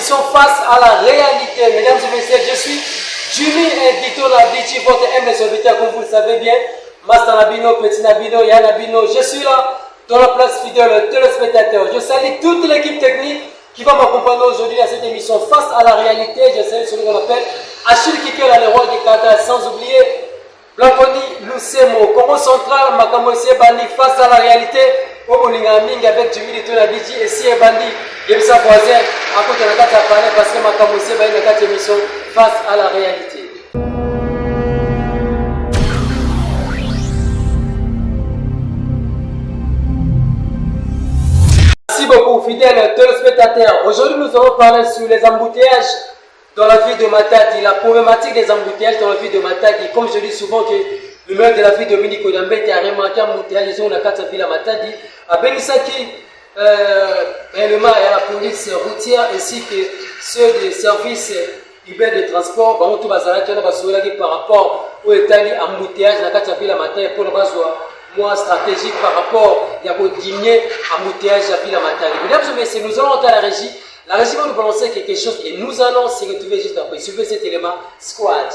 émission Face à la réalité. Mesdames et messieurs, je suis Jimmy Invito Nabiti, votre humble serviteur, comme vous le savez bien. Master Nabino, Petit Nabino, Yann Nabino, je suis là dans la place fidèle téléspectateur. Je salue toute l'équipe technique qui va m'accompagner aujourd'hui à cette émission Face à la réalité. Je salue celui qu'on appelle Achille Kikela, le roi du Qatar, sans oublier Blanconi Lucemo, Congo Central, Makamose Bandi, Face à la réalité. Obolinga Minga avec Jimmy Invito Nabiti et si Bandi, et sa voisin, à côté de la carte à parler parce que Makamose Bandi, la carte émission Face à la réalité. Merci beaucoup, fidèles téléspectateurs. Aujourd'hui, nous allons parler sur les embouteillages dans la ville de Matadi, la problématique des embouteillages dans la ville de Matadi. Comme je dis souvent que le maire de la ville Dominique Odambete a remarqué l'embouteillage sur la carte de la Matadi, à Benisaki, également à la police routière ainsi que ceux des services urbains de transport, tout par rapport au état d'embouteillage dans la carte de la Matadi pour le moins stratégique par rapport à diminuer l'embouteillage de la Matadi. Mesdames et messieurs, nous allons entrer à la régie. La régie va nous balancer quelque chose et nous allons se retrouver juste après. Suivez cet élément squad.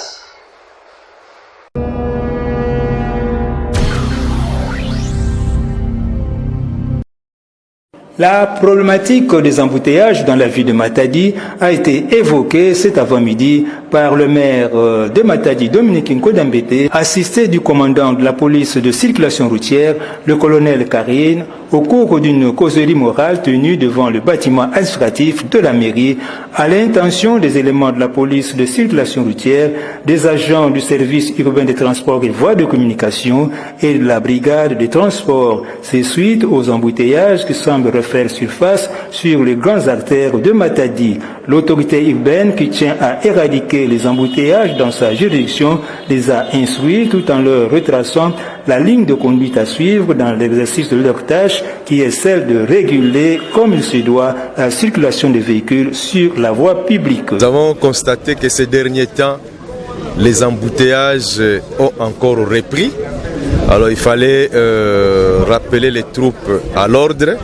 La problématique des embouteillages dans la ville de Matadi a été évoquée cet avant-midi par le maire de Matadi, Dominique Nkodambete, assisté du commandant de la police de circulation routière, le colonel Karine, au cours d'une causerie morale tenue devant le bâtiment administratif de la mairie, à l'intention des éléments de la police de circulation routière, des agents du service urbain de transport et voies de communication et de la brigade de transport. C'est suite aux embouteillages qui semblent faire surface sur les grandes artères de Matadi. L'autorité urbaine qui tient à éradiquer les embouteillages dans sa juridiction les a instruits tout en leur retraçant la ligne de conduite à suivre dans l'exercice de leur tâche qui est celle de réguler comme il se doit la circulation des véhicules sur la voie publique. Nous avons constaté que ces derniers temps, les embouteillages ont encore repris. Alors il fallait rappeler les troupes à l'ordre.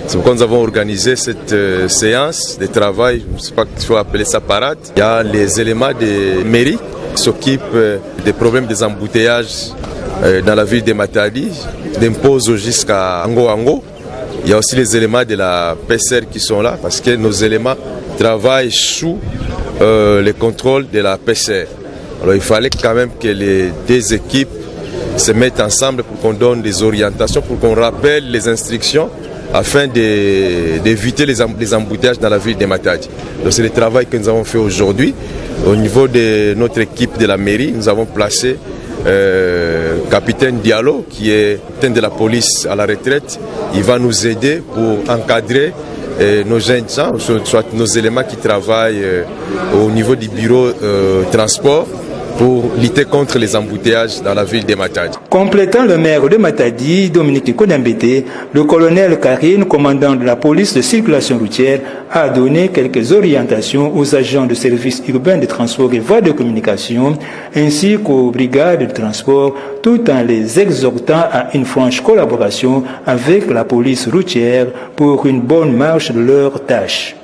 C'est pourquoi nous avons organisé cette séance de travail, je ne sais pas qu'il faut appeler ça parade. Il y a les éléments des mairies qui s'occupent des problèmes des embouteillages dans la ville de Matadi, d'Imposo jusqu'à Ango. Il y a aussi les éléments de la PCR qui sont là parce que nos éléments travaillent sous le contrôle de la PCR. Alors il fallait quand même que les deux équipes se mettent ensemble pour qu'on donne des orientations, pour qu'on rappelle les instructions afin d'éviter les embouteillages dans la ville de Matadi. Donc c'est le travail que nous avons fait aujourd'hui. Au niveau de notre équipe de la mairie, nous avons placé capitaine Diallo, qui est capitaine de la police à la retraite. Il va nous aider pour encadrer nos jeunes gens, soit nos éléments qui travaillent au niveau du bureau transport, pour lutter contre les embouteillages dans la ville de Matadi. Complétant le maire de Matadi, Dominique Nkodambete, le colonel Karine, commandant de la police de circulation routière, a donné quelques orientations aux agents de service urbain de transport et voies de communication, ainsi qu'aux brigades de transport, tout en les exhortant à une franche collaboration avec la police routière pour une bonne marche de leurs tâches.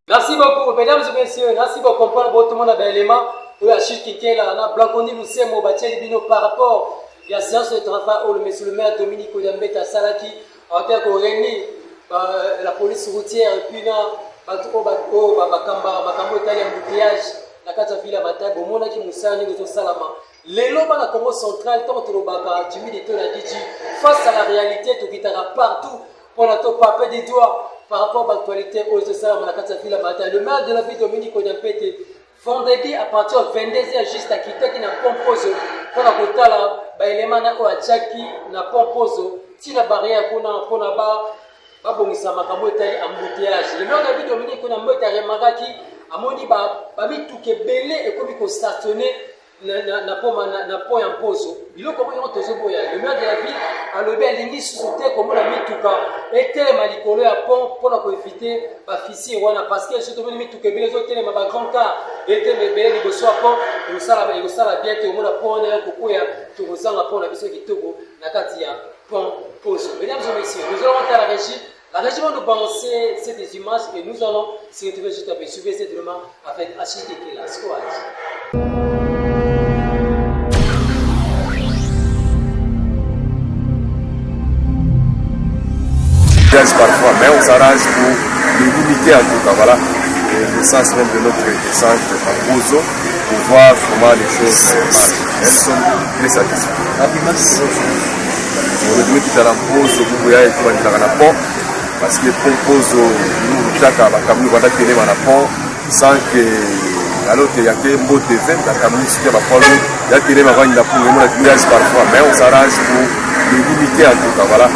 Merci beaucoup, mesdames et messieurs. Merci pour comprendre tout le monde a des éléments. Oui, Achille Kikela, on a Blanconi Lucemo, Batiel Bino par rapport à la séance de travail où le monsieur le maire Dominique Odambete Salaki en tant que réuni la police routière et puis là, Makambo Itali embouteillage, la carte de ville à Matadi, au monde qui nous sert de Salama. Les lobes dans la Congo centrale, tant que le Baka, Jimmy Invito Nabiti, face à la réalité, tout qui t'arrête partout, pour la top paper des doigts. Par rapport à l'actualité, le maire de la ville Dominique Odambete, vendredi à partir de 22h juste à quitter qui n'a pas posé pour la côte là, élément na Oachaki n'a pas posé si la barrière qu'on a bon ça m'a embouteillage. Le maire de la ville Dominique Odambete a remarqué qui a moni mis tout que belé et comme il stationné na po ya mpozo biloko oyo tozoboya le maire de la ville alobi alingi susu te komona mituka etelema likolo ya pont mpona koevite bafisi wana parce que surtout moni mituka ebele ezotelema bagrand car etelema ebele liboso ya pont ekosala bien te omona pont wana ya kokoya tokozanga pont na biso kitoko na kati ya Pomposo. Mesdames et messieurs, nous allons monter à la régie. La régie va nous balancer ces images et nous allons se retrouver juste après. Suivez cet élément avec Achille Kela Squad. Parfois, mais on s'arrange pour les limiter en tout cas. Voilà le sens même de notre descente à Pozo pour voir comment les choses sont très satisfaites. On est qui dans Pozo, vous voyez, tout va dans la pont parce que Pozo, nous, chaque Cameroun va tenir dans la pont sans que alors qu'il y a que mot de vin, la Cameroun, il y a que les marins qui ont parfois, mais on s'arrange pour les limiter en tout cas. Voilà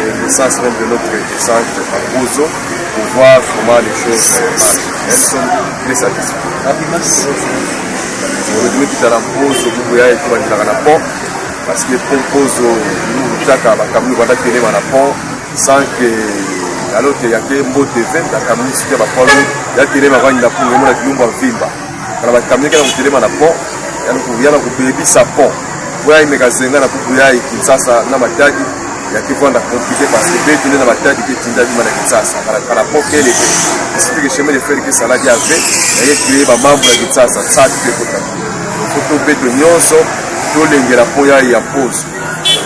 le sens même de notre descente à Pozo pour voir comment les choses sont très satisfaites. On est qui dans Pozo, vous voyez, tout va dans la pont parce que Pozo, nous, chaque Cameroun va tenir dans la pont sans que alors qu'il y a que mot de vin, la Cameroun, il y a que les marins qui ont vimba. Quand la Cameroun qui ont tenir dans la pont, il y a un sa pont. Vous voyez, il y a un peu de Kinshasa, Namatadi. Il y a qui vont compliquer parce que les gens dans la tête qui sont dans la Kinshasa. Quand la porte est levée, c'est que le chemin de fer que ça l'a dit avec, il y a créé un membre de Kinshasa, ça qui est important. Il faut que les gens tout le la poya ya pose.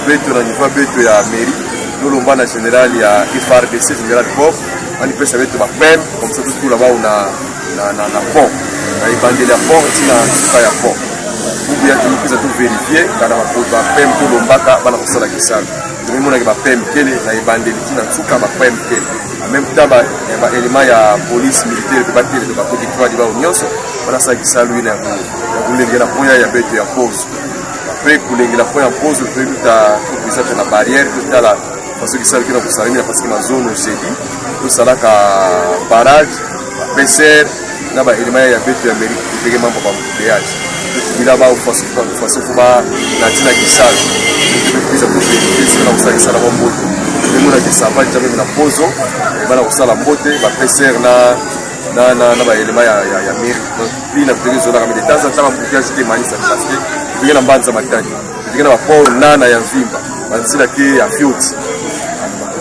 Les gens dans le niveau ya mairie, tout le monde en général il y a FRDC général Bob, on peut savoir que même comme ça tout là-bas on a pont, on a bandé la pont, il y a un pont. Vous pouvez tout vérifier quand on a même tout le mbaka bana kusala kisana. Nous avons des PMK, en même temps, les éléments de la police militaire de battre de la Côte d'Ivoire, on a ça qui s'allume, on a point à pause. Après, pour les points en pause, on peut tout la barrière, tout la parce que ça qui est parce que la zone c'est dit, tout ça là barrage, PCR, on a éléments de l'Amérique, vraiment pour le péage. Il a pas façon pour la tina qui sale puis ça peut faire ça ça la moto les gens qui savent jamais na pozo et bana kusala mbote ba PCR na ba élément ya mairie donc puis na peut zola comme des temps ça va bouger c'était manisa parce que il y a mbanza matani il y a ba port nana ya vimba banzila ki ya fiot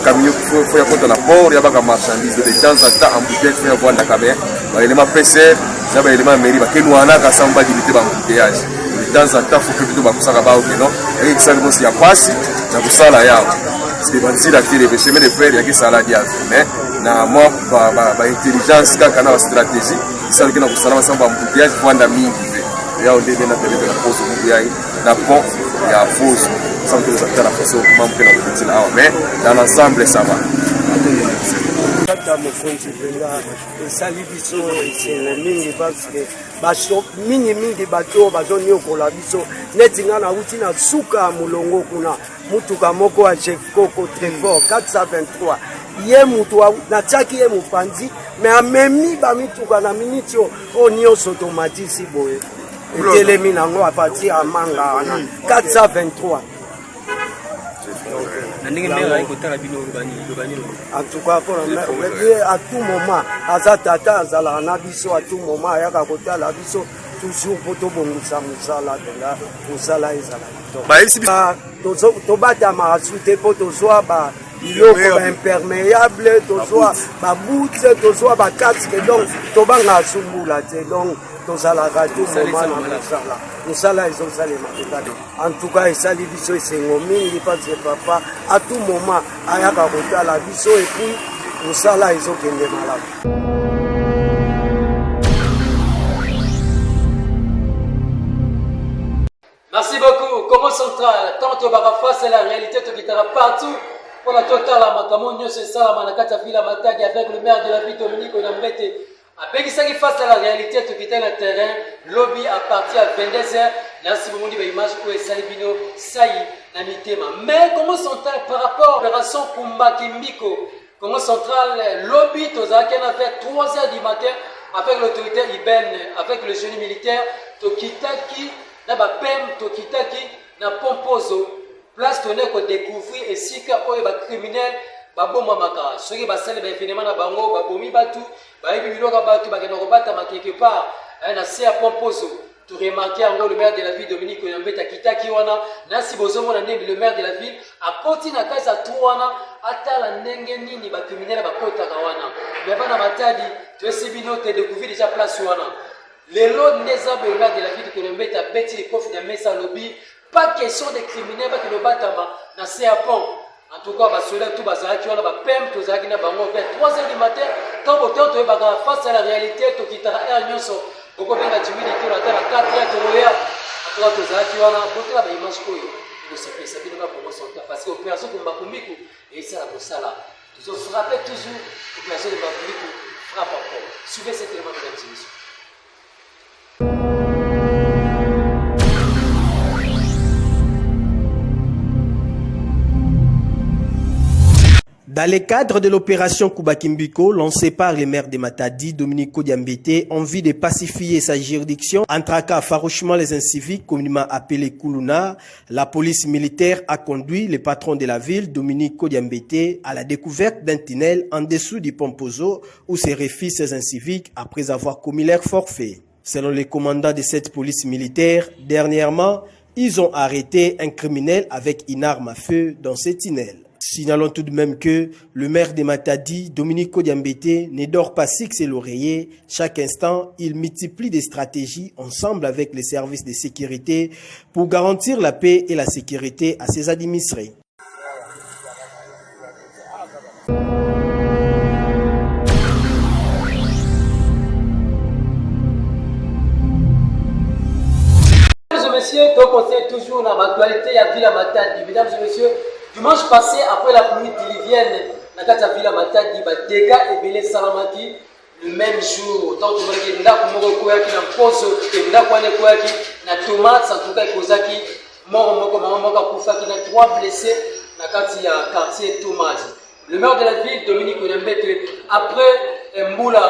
camion faut ya kota na port ya ba marchandise de temps en temps embouteillage faut voir na caméra ba élément PCR na ba élément mairie ba kenu anaka samba limiter ba embouteillage dans un temps faut que tout bakusaka ba ok non et ça nous y a passé na kusala yao parce que banzila ki les chemins de fer ya ki sala dia mais na moi ba intelligence kaka na stratégie ça ki na kusala samba embouteillage kwanda mingi ya onde na tele na poso mungu yai na pont ya foso ça que ça la façon comment que na kutila mais dans l'ensemble ça va kata mokonzi mpenza esali biso esele mingi parceke baso mingi bato bazoniokola biso neti nga nauti na suka ya molongo kuna mutuka moko ya chef koko trevor 423 ye mutu natiaki ye mopanzi me amemi bamituka na miniti oyo nyonso tomatisi boye etelemi nango apartir ya manga wana 423 en tout cas à tout moment aza tata azalaka na biso à tout moment ayaka kotala biso toujours po tobongisa mosala mpena mosala ezala tobatamaka su te mpo tozwa biloko baimperméable tozwa babute tozwa bakaske donc tobangaka sumbula te donc tozalaka tout moment na mosala ezosalema totali en tout cas esali biso esengo mingi parce que papa à tout moment ayaka kotala biso et puis mosala ezokende malamu. Merci beaucoup. Congo Central, tant que Barafa, c'est la réalité, tu quittera partout. Pour la totale, Makamonio, c'est ça, Manakata Villa Matagi avec le maire de la ville Dominique Onambete. Après ça qui face à la réalité, tu quittes le terrain, lobby à partir à 22h. Merci beaucoup de l'image pour Salibino, Saï, Namitema. Mais Congo Central, par rapport à l'opération Kumbaki Miko, Congo Central, lobby, tu as fait 3h du matin avec l'autorité IBEN, avec le génie militaire, tu quittes qui. Na ba pem tokitaki na Pompozo place tonné ko découvrir et sika oyo ba criminel ba bomba maka soki ba sale ba événement na bango ba bomi batu ba yebi biloko batu ba kena ko bata ma quelque part na se ya Pompozo tu remarqué encore le maire de la ville Dominique Koyambeta kitaki wana nasi bozomo na ndenge le maire de la ville akoti na kazi atu wana atala ndenge nini ba criminel bakota wana mais bana Matadi tu es bino te découvrir déjà place wana lelo neza le maire de la ville Koyambeta beti le coffre de mesa lobby pas question de criminels ba ke batama na CAPON. En tout cas, tout bazaki wana ba pem tozaki na bango vers 3h du matin tant autant to baka face à la réalité to kitara air nyonso boko benga timidi to la 4h to roya to tozaki wana botela ba image koyo ko se fait ça bino ba promotion parce que opération ko bakumiku et ça la bosala toujours frapper toujours opération de bakumiku frappe encore suivez cet élément de l'activité. Dans le cadre de l'opération Kubakimbiko, lancée par les maires de Matadi, Dominique Kodiambete, en vue de pacifier sa juridiction, en traquant farouchement les inciviques, communément appelés Kuluna, la police militaire a conduit le patron de la ville, Dominique Kodiambete, à la découverte d'un tunnel en dessous du Pompozo, où se réfient ces inciviques après avoir commis leur forfait. Selon les commandants de cette police militaire, dernièrement, ils ont arrêté un criminel avec une arme à feu dans ce tunnel. Signalons tout de même que le maire de Matadi, Dominique Kodiambete, ne dort pas fixer l'oreiller. Chaque instant, il multiplie des stratégies ensemble avec les services de sécurité pour garantir la paix et la sécurité à ses administrés. Mesdames et messieurs, donc on est toujours dans l'actualité à Ville Matadi. Mesdames et messieurs, dimanche passé, après la pluie diluvienne, dans la ville Matadi, des dégâts et belé salamaki le même jour. Tant que vous voyez, il y a un poste, il y a un tomate, en tout cas, il y a 3 blessés dans le quartier Tomate. Le maire de la ville, Dominique Koyambete, après Mboula,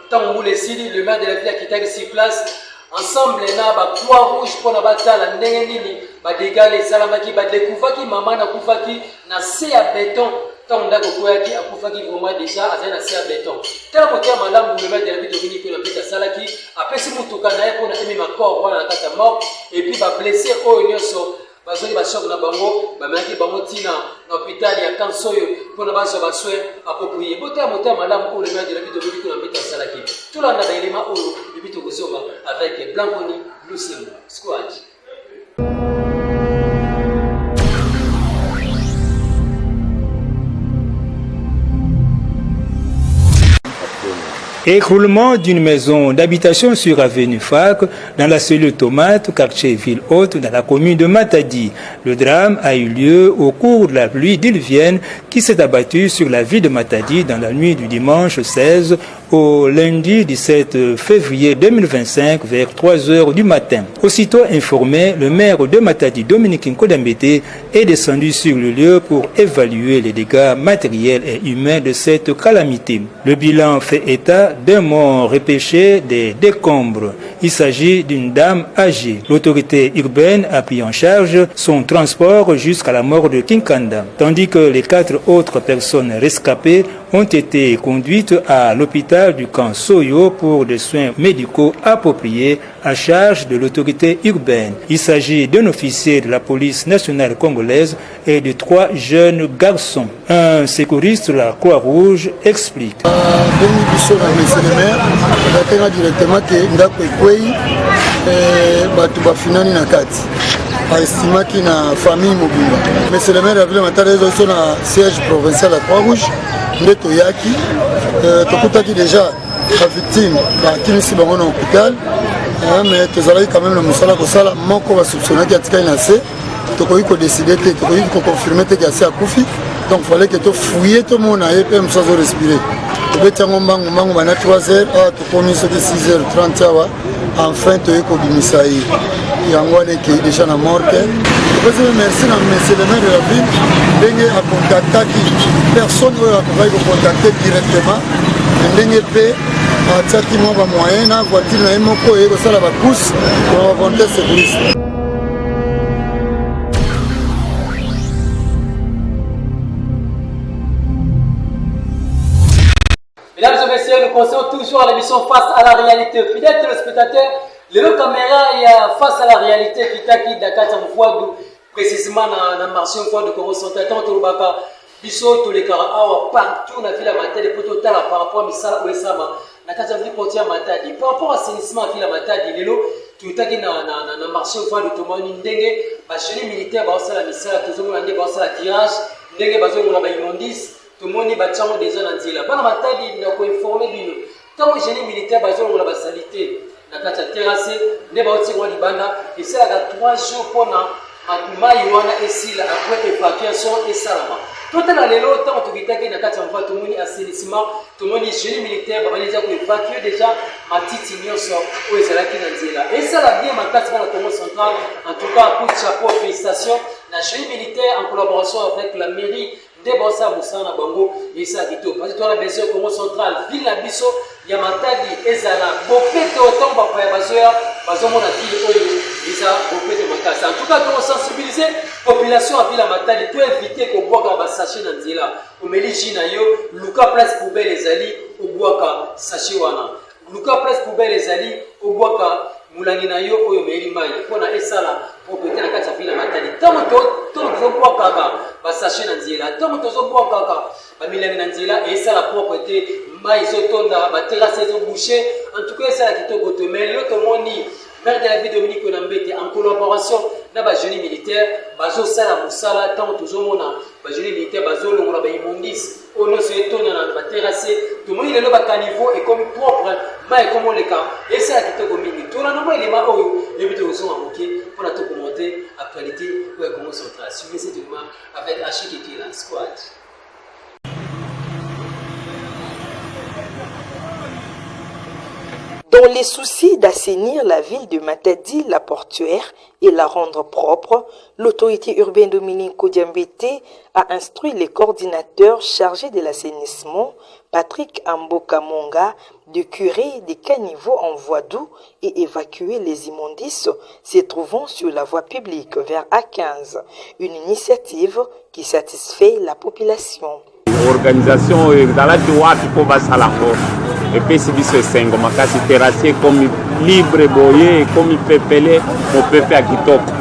tant Mboula Sili, le maire de la ville a quitté sur place. Ensemble, na ba Croix-Rouge pour na batala ndenge nini ba dégâts les salamaki ba découvaki maman na kufaki na se ya béton tant ndako koyaki akufaki vraiment déjà azana na se ya béton tala ko tia malamu le maire de la ville Dominique Koyambete salaki apesi mutuka na ye pour na emi makor wana na kata mort et puis ba blessé oyo nyonso bazoli ba choc na bango ba maki bango tina na hôpital ya Kansoyo pour na bazo ba soin approprié botea motea malamu pour le maire de la ville Dominique Koyambete salaki tout là na ba élément oyo bibito kozoma avec Blanconi Lucien Squad. Écroulement d'une maison d'habitation sur avenue Fac dans la cellule Tomate, quartier Ville Haute, dans la commune de Matadi. Le drame a eu lieu au cours de la pluie diluvienne qui s'est abattue sur la ville de Matadi dans la nuit du dimanche 16 au lundi 17 février 2025 vers 3 heures du matin. Aussitôt informé, le maire de Matadi, Dominique Kodiambete, est descendu sur le lieu pour évaluer les dégâts matériels et humains de cette calamité. Le bilan fait état d'un mort repêché des décombres. Il s'agit d'une dame âgée. L'autorité urbaine a pris en charge son transport jusqu'à la mort de Kinkanda, tandis que les 4 autres personnes rescapées ont été conduites à l'hôpital du camp Soyo pour des soins médicaux appropriés à charge de l'autorité urbaine. Il s'agit d'un officier de la police nationale congolaise et de 3 jeunes garçons. Un secouriste de la Croix-Rouge explique. estimaki na famille mobimba monsieur le maire de la ville Matadi ezo na siège provincial à Croix-Rouge nde toyaki tokutaki déjà la victime bakimisi bango na hôpital mais tozalaki quand même le mosala kosala moko basoupçonnaki atikali na se tokoki kodécide te tokoki koconfirme te ke asi akufi donc fallait que tofouye tomona ye mpe mosu azorespire tobeti yango mbangu bana 3h awa tokomi soki 6h30 awa enfin toyei kobimisa ye yango wana ekei déjà na morte topesi merci na monsieur le maire de la ville ndenge akontaktaki personne oyo akokaki kokontakte directement ndenge mpe atiaki mwa bamoyen na voiture na ye moko eye kosala bacourse na bavolontaire secouriste. Mesdames et messieurs, nous continuons toujours à l'émission Face à la réalité. Fidèles téléspectateurs, lelo caméra ya face à la réalité kitaki Dakar Mfwadu précisément na marché Mfwadu Congo central tant tolobaka biso tolekara awa partout na ville Matadi pour totala par rapport à misala oesama na kati ya ville portière Matadi par rapport à assainissement à ville Matadi lelo tutaki na marché Mfwadu tomoni ndenge ba génie militaire ba osala misala tozomona ndenge ba osala tirage ndenge bazomona ba immondice tomoni ba tsango déjà na nzela bana Matadi na ko informer bino tant génie militaire bazomona ba salité na kati ya terrasse nde baotikwa libanda esalaka 3 jours mpona mai wana esila après évacuation esalama totala lelo ntango tokitaki na kati ya mvua tomoni assainissement tomoni génie militaire babanisa koévacue déjà matiti nyonso oyo ezalaki na nzela esala bien makasi mpona Congo central en tout cas coup de chapeau félicitations na génie militaire en collaboration avec la mairie nde baosala mosala na bango esala kitoko parce que toana bien sûr Congo central ville na biso ya Matadi ezala bopete otango bapaya bazoya bazomona ville oyo eza bopete makasi en tout cas tokosensibiliser population ya ville ya Matadi toinvite kobwaka basachet na nzela omeli ji na yo luka place poubelle ezali obwaka sachet wana luka place poubelle ezali obwaka mulangi na yo oyo omeli mai mpona esala propriété na kati ya ville ya Matadi ntango tozobwakaka basachet na nzela ntango tozobwakaka bamilangi na nzela esala propriété mai ezotonda baterrasse ezobouche en tout cas esala kitoko to mais lelo tomoni maire de la ville Dominique Kodambete en collaboration na bagénie militaire bazosala mosala ntango tozomona bagénie militaire bazolongola baimmondice oyo nyonso etonda na baterrasse tomoni lelo bakaniveau ekomi propre mai ekomi oleka esala kitoko mingi tona nombo elema oyo yebi tozonga moke mpona tokomonte actualité oyo ya Congo central suivez cette remarque avec Achikekela Squad. Dans les soucis d'assainir la ville de Matadi, la portuaire, et la rendre propre, l'autorité urbaine Dominique Kodiambete a instruit les coordinateurs chargés de l'assainissement, Patrick Ambokamonga, de curer des caniveaux en voie d'eau et évacuer les immondices se trouvant sur la voie publique vers A15, une initiative qui satisfait la population. Organisation ezalaki wapi po basalango epesi biso esengo makasi terrassier ekomi libre boye ekomi pepele mopepe ya kitoko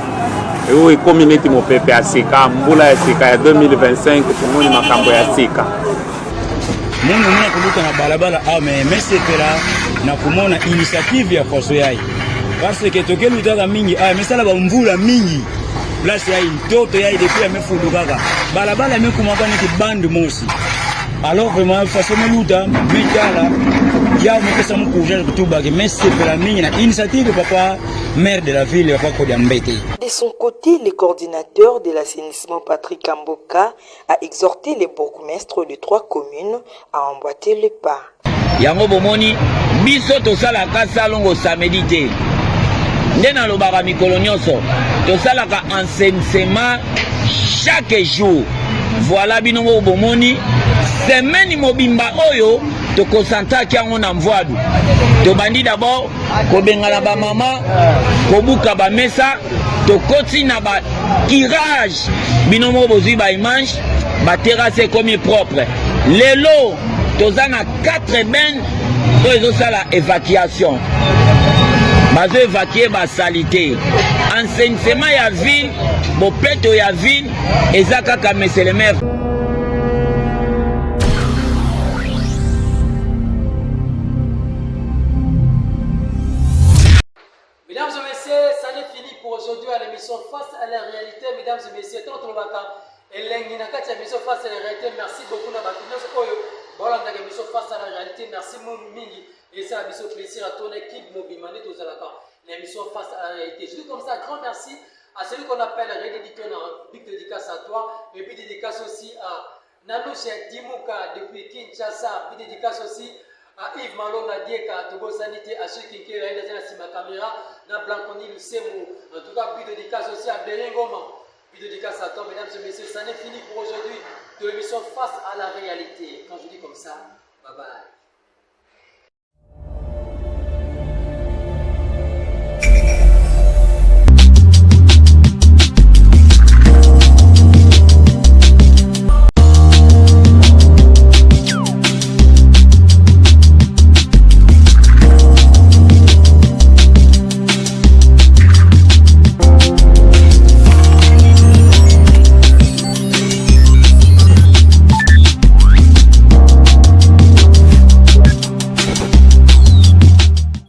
oyo ekomi neti mopepe ya sika mbula ya sika ya 2025 tomoni makambo ya sika munu muna kuluka na balabala ame mesepela na kumona initiative ya foso yai parce que tokelu taka mingi mesala ba mvula mingi place ya ntoto ya depuis ya mefudu kaka balabala mekumaka neti bande mosi alors vraiment façon meluta metala ya mekesa mukujana kutubaki mesepela mingi na initiative papa maire de la ville ya Kodiambete. De son côté, le coordinateur de l'assainissement Patrick Amboka a exhorté les bourgmestres de 3 communes à emboîter le pas. Yango bomoni biso tosalaka salongo samedi te nde nalobaka mikolo nyonso tosalaka enseignement chaque jour. Voilà binongo bomoni semaine mobimba oyo tokoncentraki yango na Mvwadu tobandi d'abord kobengana bamama kobuka bamesa tokoti na bakirage binomo bozwi baimage baterrasse ekomi propre lelo toza na 4 ben oyo ezosala évacuation bazo évacue basalite enseignement ya ville bopeto ya ville eza kaka monsieur le maire. Mesdames et messieurs, ça n'est fini pour aujourd'hui à l'émission Face à la réalité. Mesdames et messieurs, tant que l'émission Face à la réalité, merci beaucoup à voilà l'émission Face à la réalité. Merci Mingi. Et ça a fait plaisir à ton équipe Mobimane Tozalaka. L'émission Face à la réalité. Je dis comme ça, grand merci à celui qu'on appelle Rédéditeur. Big dédicace à toi. Et puis dédicace aussi à Nanouche Dimouka depuis Kinshasa. Big dédicace aussi à Yves Malo Nadieka, Togo Sanité, à ceux qui ont ma caméra, na Blanconi Lucemo. En tout cas, puis dédicace aussi à Berengoma. Puis dédicace à toi, mesdames et messieurs. Ça n'est fini pour aujourd'hui de l'émission Face à la réalité. Quand je dis comme ça, bye bye.